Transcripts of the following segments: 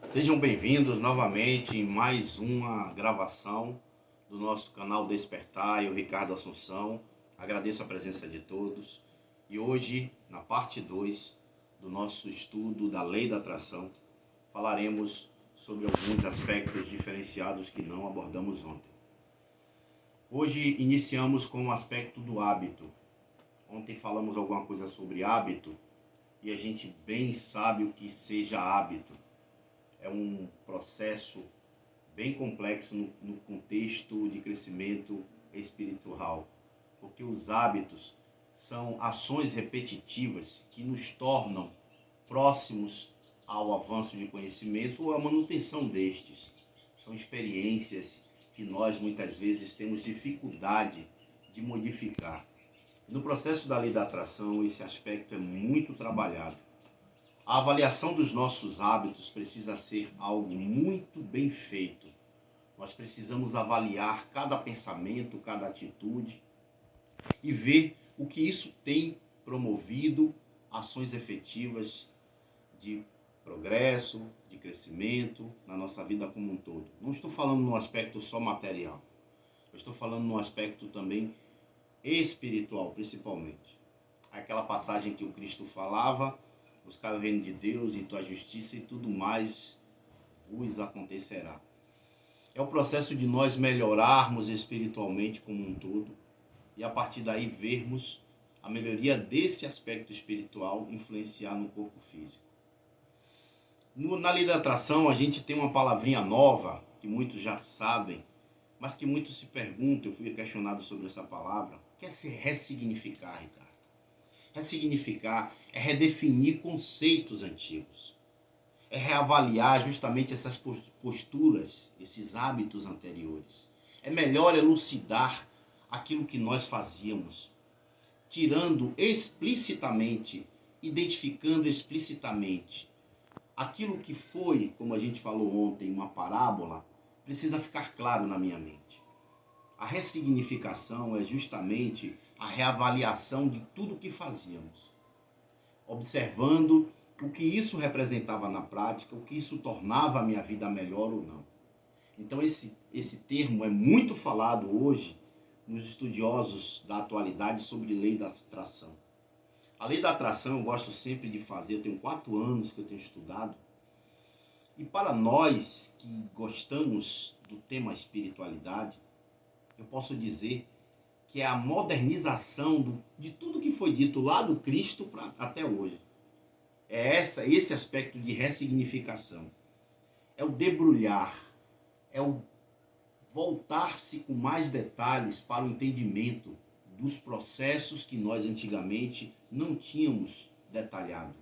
Sejam bem-vindos novamente em mais uma gravação do nosso canal Despertar. Eu, Ricardo Assunção, agradeço a presença de todos. E hoje, na parte 2 do nosso estudo da Lei da Atração, falaremos sobre alguns aspectos diferenciados que não abordamos ontem. Hoje iniciamos com o aspecto do hábito. Ontem falamos alguma coisa sobre hábito e a gente bem sabe o que seja hábito. É um processo bem complexo no contexto de crescimento espiritual, porque os hábitos são ações repetitivas que nos tornam próximos ao avanço de conhecimento ou à manutenção destes. São experiências que nós muitas vezes temos dificuldade de modificar. No processo da lei da atração, esse aspecto é muito trabalhado. A avaliação dos nossos hábitos precisa ser algo muito bem feito. Nós precisamos avaliar cada pensamento, cada atitude e ver o que isso tem promovido, ações efetivas de progresso, de crescimento na nossa vida como um todo. Não estou falando no aspecto só material, eu estou falando no aspecto também espiritual, principalmente. Aquela passagem que o Cristo falava: buscar o reino de Deus e tua justiça e tudo mais vos acontecerá. É o processo de nós melhorarmos espiritualmente como um todo e a partir daí vermos a melhoria desse aspecto espiritual influenciar no corpo físico. Na lei da atração a gente tem uma palavrinha nova que muitos já sabem, mas que muitos se perguntam. Eu fui questionado sobre essa palavra. O que é se ressignificar, Ricardo? Ressignificar é redefinir conceitos antigos. É reavaliar justamente essas posturas, esses hábitos anteriores. É melhor elucidar aquilo que nós fazíamos, tirando explicitamente, identificando explicitamente aquilo que foi, como a gente falou ontem, uma parábola, precisa ficar claro na minha mente. A ressignificação é justamente a reavaliação de tudo que fazíamos, observando o que isso representava na prática, o que isso tornava a minha vida melhor ou não. Então esse termo é muito falado hoje nos estudiosos da atualidade sobre lei da atração. A lei da atração eu gosto sempre de fazer, eu tenho 4 anos que eu tenho estudado, e para nós que gostamos do tema espiritualidade, eu posso dizer que é a modernização de tudo que foi dito lá do Cristo até hoje. É esse aspecto de ressignificação. É o debrulhar, é o voltar-se com mais detalhes para o entendimento dos processos que nós antigamente não tínhamos detalhado.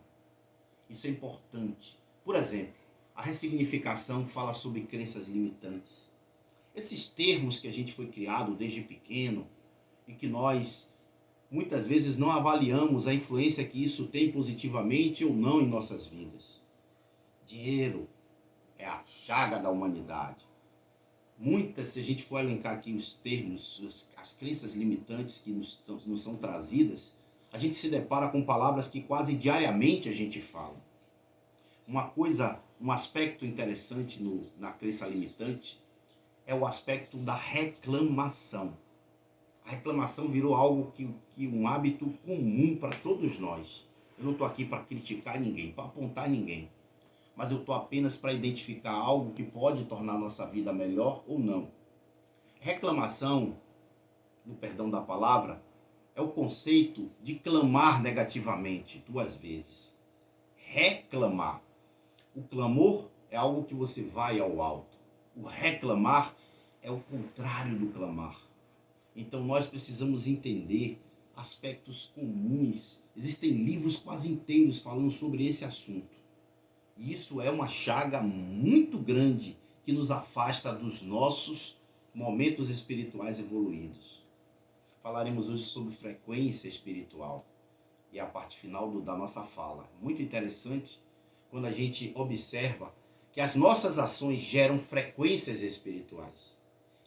Isso é importante. Por exemplo, a ressignificação fala sobre crenças limitantes. Esses termos que a gente foi criado desde pequeno e que nós muitas vezes não avaliamos a influência que isso tem positivamente ou não em nossas vidas. Dinheiro é a chaga da humanidade. Se a gente for elencar aqui os termos, as crenças limitantes que nos são trazidas, a gente se depara com palavras que quase diariamente a gente fala. Um aspecto interessante na crença limitante é o aspecto da reclamação. A reclamação virou algo um hábito comum para todos nós. Eu não estou aqui para criticar ninguém, para apontar ninguém, mas eu estou apenas para identificar algo que pode tornar a nossa vida melhor ou não. Reclamação, no perdão da palavra, é o conceito de clamar negativamente 2 vezes. Reclamar. O clamor é algo que você vai ao alto. O reclamar é o contrário do clamar. Então nós precisamos entender aspectos comuns. Existem livros quase inteiros falando sobre esse assunto. E isso é uma chaga muito grande que nos afasta dos nossos momentos espirituais evoluídos. Falaremos hoje sobre frequência espiritual. E a parte final da nossa fala. Muito interessante quando a gente observa que as nossas ações geram frequências espirituais.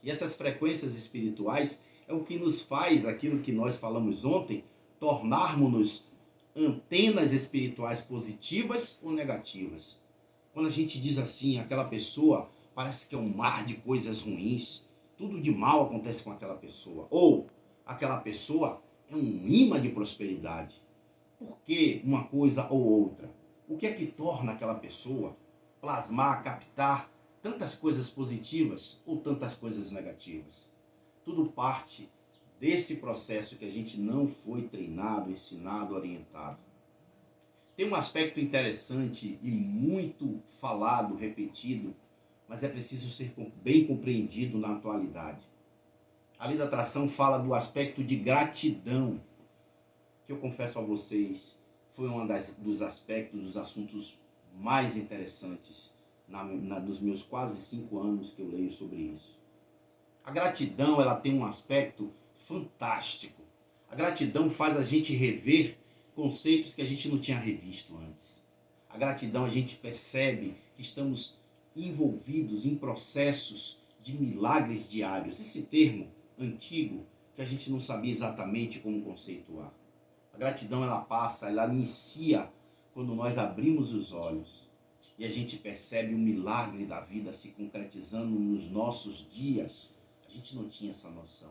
E essas frequências espirituais é o que nos faz, aquilo que nós falamos ontem, tornarmos-nos antenas espirituais positivas ou negativas. Quando a gente diz assim, aquela pessoa parece que é um mar de coisas ruins, tudo de mal acontece com aquela pessoa. Ou aquela pessoa é um imã de prosperidade. Por que uma coisa ou outra? O que é que torna aquela pessoa plasmar, captar tantas coisas positivas ou tantas coisas negativas? Tudo parte desse processo que a gente não foi treinado, ensinado, orientado. Tem um aspecto interessante e muito falado, repetido, mas é preciso ser bem compreendido na atualidade. A lei da atração fala do aspecto de gratidão, que eu confesso a vocês, foi dos aspectos, dos assuntos mais interessantes dos meus quase 5 anos que eu leio sobre isso. A gratidão, ela tem um aspecto fantástico. A gratidão faz a gente rever conceitos que a gente não tinha revisto antes. A gratidão, a gente percebe que estamos envolvidos em processos de milagres diários. Esse termo antigo que a gente não sabia exatamente como conceituar. A gratidão, ela inicia quando nós abrimos os olhos e a gente percebe o milagre da vida se concretizando nos nossos dias. A gente não tinha essa noção.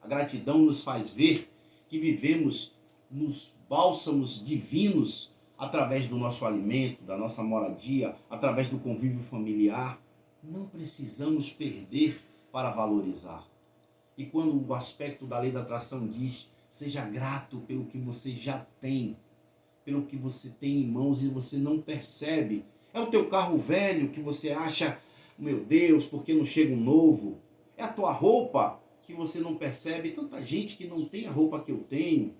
A gratidão nos faz ver que vivemos nos bálsamos divinos através do nosso alimento, da nossa moradia, através do convívio familiar. Não precisamos perder para valorizar. E quando o aspecto da lei da atração diz, seja grato pelo que você já tem, pelo que você tem em mãos e você não percebe. É o teu carro velho que você acha, meu Deus, por que não chega um novo? É a tua roupa que você não percebe, tanta gente que não tem a roupa que eu tenho.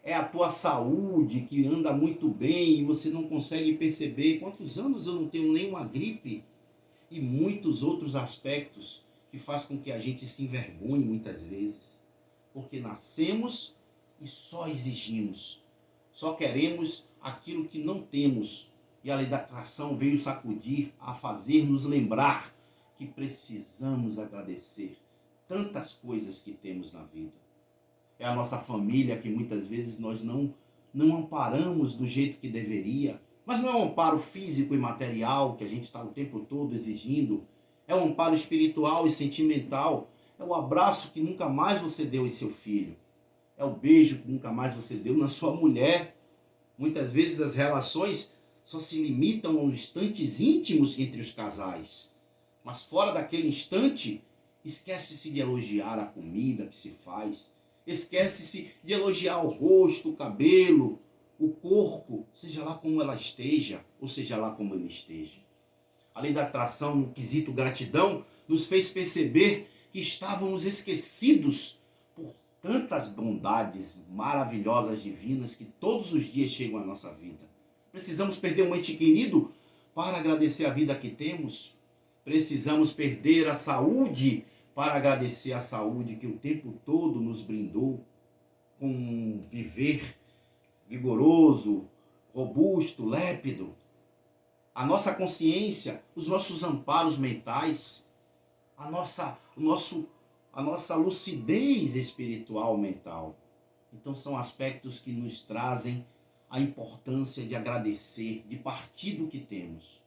É a tua saúde que anda muito bem e você não consegue perceber. Quantos anos eu não tenho nenhuma gripe? E muitos outros aspectos que faz com que a gente se envergonhe muitas vezes. Porque nascemos e só exigimos. Só queremos aquilo que não temos. E a lei da atração veio sacudir a fazer-nos lembrar que precisamos agradecer tantas coisas que temos na vida. É a nossa família que muitas vezes nós não amparamos do jeito que deveria. Mas não é um amparo físico e material que a gente está o tempo todo exigindo. É um amparo espiritual e sentimental. É o abraço que nunca mais você deu em seu filho. É o beijo que nunca mais você deu na sua mulher. Muitas vezes as relações só se limitam aos instantes íntimos entre os casais. Mas fora daquele instante, esquece-se de elogiar a comida que se faz. Esquece-se de elogiar o rosto, o cabelo, o corpo, seja lá como ela esteja, ou seja lá como ele esteja. A lei da atração, no quesito gratidão, nos fez perceber que estávamos esquecidos por tantas bondades maravilhosas, divinas, que todos os dias chegam à nossa vida. Precisamos perder um ente querido para agradecer a vida que temos. Precisamos perder a saúde para agradecer a saúde que o tempo todo nos brindou, com um viver vigoroso, robusto, lépido. A nossa consciência, os nossos amparos mentais, a nossa lucidez espiritual mental. Então são aspectos que nos trazem a importância de agradecer, de partir do que temos.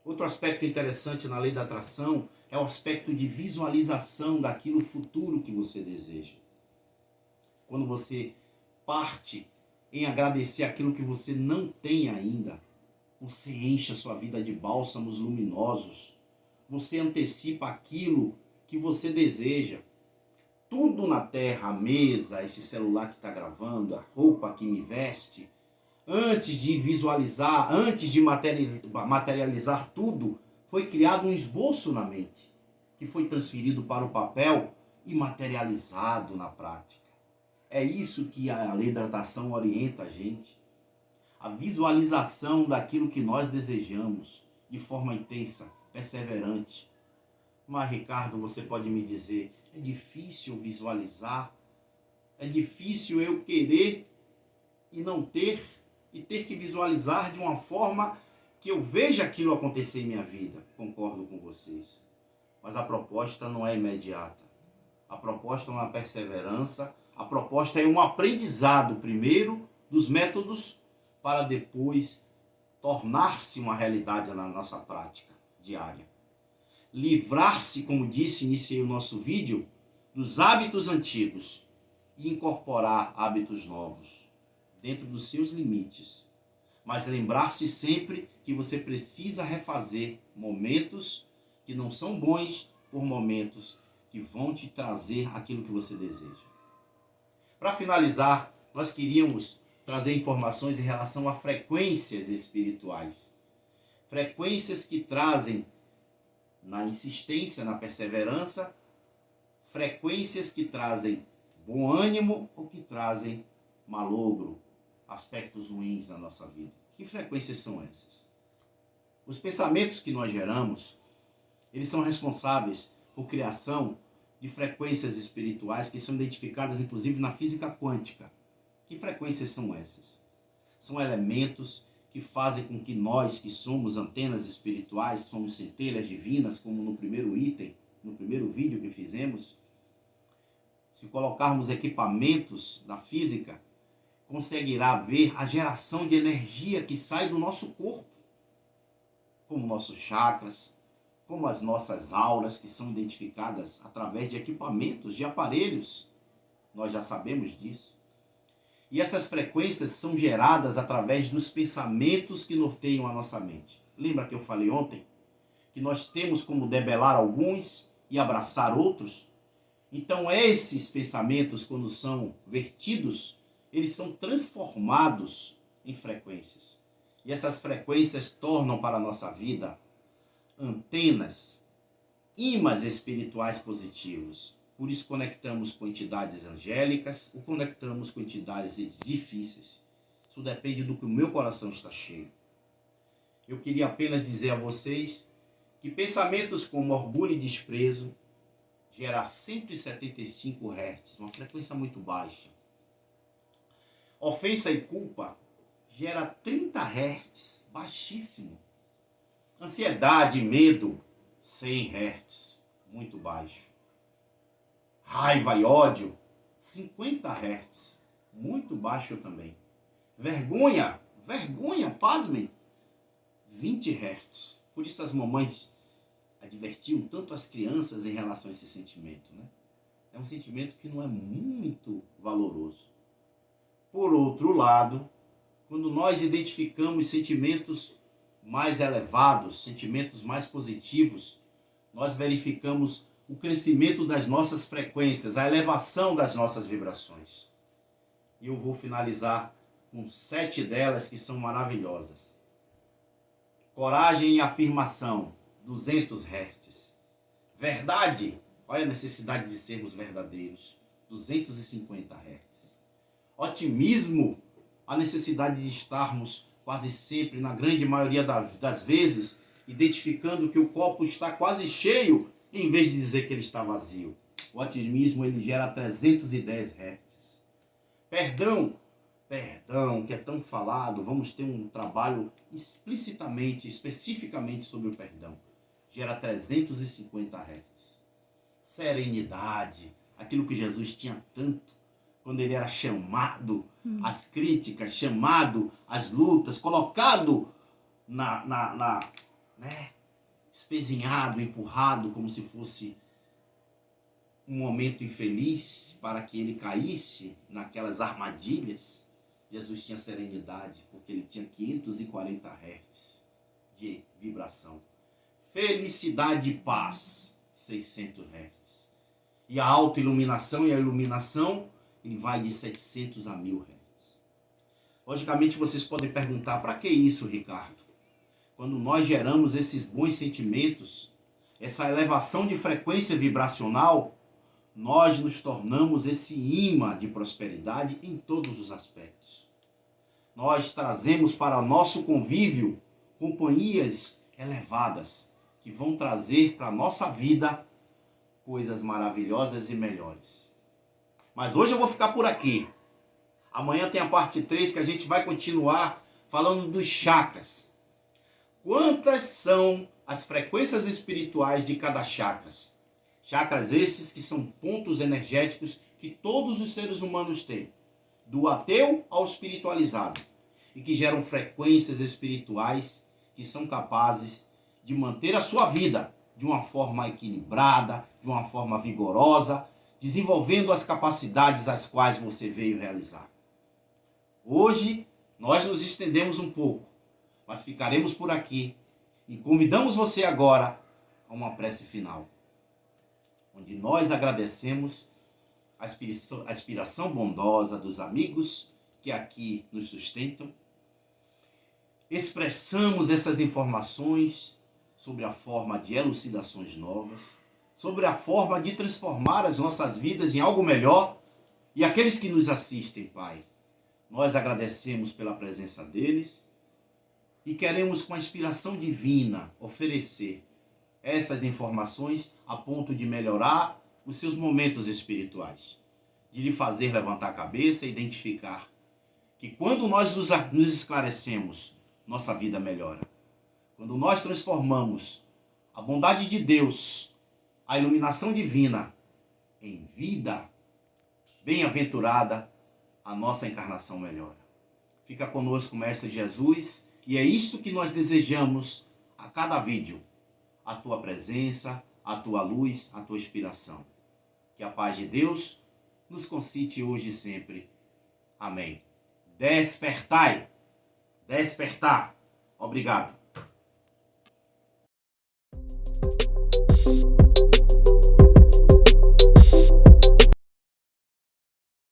Outro aspecto interessante na lei da atração é o aspecto de visualização daquilo futuro que você deseja. Quando você parte em agradecer aquilo que você não tem ainda, você enche a sua vida de bálsamos luminosos. Você antecipa aquilo que você deseja. Tudo na terra, a mesa, esse celular que está gravando, a roupa que me veste, antes de visualizar, antes de materializar tudo, foi criado um esboço na mente, que foi transferido para o papel e materializado na prática. É isso que a lei da atração orienta a gente. A visualização daquilo que nós desejamos, de forma intensa, perseverante. Mas, Ricardo, você pode me dizer, é difícil visualizar? É difícil eu querer e não ter? E ter que visualizar de uma forma que eu veja aquilo acontecer em minha vida. Concordo com vocês. Mas a proposta não é imediata. A proposta é uma perseverança, A proposta é um aprendizado primeiro dos métodos para depois tornar-se uma realidade na nossa prática diária. Livrar-se, como disse, iniciei o nosso vídeo, dos hábitos antigos e incorporar hábitos novos, dentro dos seus limites. Mas lembrar-se sempre que você precisa refazer momentos que não são bons por momentos que vão te trazer aquilo que você deseja. Para finalizar, nós queríamos trazer informações em relação a frequências espirituais. Frequências que trazem na insistência, na perseverança, frequências que trazem bom ânimo ou que trazem malogro, aspectos ruins na nossa vida. Que frequências são essas? Os pensamentos que nós geramos, eles são responsáveis por criação de frequências espirituais que são identificadas inclusive na física quântica. Que frequências são essas? São elementos que fazem com que nós, que somos antenas espirituais, somos centelhas divinas, como no primeiro item, no primeiro vídeo que fizemos, se colocarmos equipamentos da física, conseguirá ver a geração de energia que sai do nosso corpo, como nossos chakras, como as nossas auras, que são identificadas através de equipamentos, de aparelhos. Nós já sabemos disso. E essas frequências são geradas através dos pensamentos que norteiam a nossa mente. Lembra que eu falei ontem? Que nós temos como debelar alguns e abraçar outros? Então esses pensamentos, quando são vertidos, eles são transformados em frequências. E essas frequências tornam para a nossa vida antenas, ímãs espirituais positivos. Por isso conectamos com entidades angélicas ou conectamos com entidades difíceis. Isso depende do que o meu coração está cheio. Eu queria apenas dizer a vocês que pensamentos como orgulho e desprezo geram 175 Hz, uma frequência muito baixa. Ofensa e culpa gera 30 Hz, baixíssimo. Ansiedade e medo, 100 Hz, muito baixo. Raiva e ódio, 50 Hz, muito baixo também. Vergonha, pasmem, 20 Hz. Por isso as mamães advertiam tanto as crianças em relação a esse sentimento, né? É um sentimento que não é muito valoroso. Por outro lado, quando nós identificamos sentimentos mais elevados, sentimentos mais positivos, nós verificamos o crescimento das nossas frequências, a elevação das nossas vibrações. E eu vou finalizar com 7 delas que são maravilhosas. Coragem e afirmação, 200 Hz. Verdade, olha a necessidade de sermos verdadeiros, 250 Hz. Otimismo, a necessidade de estarmos quase sempre, na grande maioria das vezes, identificando que o copo está quase cheio, em vez de dizer que ele está vazio. O otimismo, ele gera 310 Hz. Perdão, que é tão falado, vamos ter um trabalho especificamente sobre o perdão. Gera 350 Hz. Serenidade, aquilo que Jesus tinha tanto, quando ele era chamado às críticas, chamado às lutas, colocado espezinhado, empurrado, como se fosse um momento infeliz para que ele caísse naquelas armadilhas. Jesus tinha serenidade, porque ele tinha 540 Hz de vibração. Felicidade e paz, 600 Hz. E a autoiluminação e a iluminação, ele vai de 700 a 1000 Hz. Logicamente vocês podem perguntar, para que isso, Ricardo? Quando nós geramos esses bons sentimentos, essa elevação de frequência vibracional, nós nos tornamos esse imã de prosperidade em todos os aspectos. Nós trazemos para o nosso convívio companhias elevadas que vão trazer para a nossa vida coisas maravilhosas e melhores. Mas hoje eu vou ficar por aqui. Amanhã tem a parte 3 que a gente vai continuar falando dos chakras. Quantas são as frequências espirituais de cada chakra? Chakras esses que são pontos energéticos que todos os seres humanos têm, do ateu ao espiritualizado, e que geram frequências espirituais que são capazes de manter a sua vida de uma forma equilibrada, de uma forma vigorosa, desenvolvendo as capacidades às quais você veio realizar. Hoje, nós nos estendemos um pouco, mas ficaremos por aqui e convidamos você agora a uma prece final, onde nós agradecemos a inspiração bondosa dos amigos que aqui nos sustentam, expressamos essas informações sobre a forma de elucidações novas, sobre a forma de transformar as nossas vidas em algo melhor, e aqueles que nos assistem, Pai, nós agradecemos pela presença deles e queremos, com a inspiração divina, oferecer essas informações a ponto de melhorar os seus momentos espirituais, de lhe fazer levantar a cabeça e identificar que quando nós nos esclarecemos, nossa vida melhora. Quando nós transformamos a bondade de Deus, a iluminação divina, em vida bem-aventurada, a nossa encarnação melhora. Fica conosco, Mestre Jesus, e é isto que nós desejamos a cada vídeo. A tua presença, a tua luz, a tua inspiração. Que a paz de Deus nos concite hoje e sempre. Amém. Despertai. Despertar. Obrigado.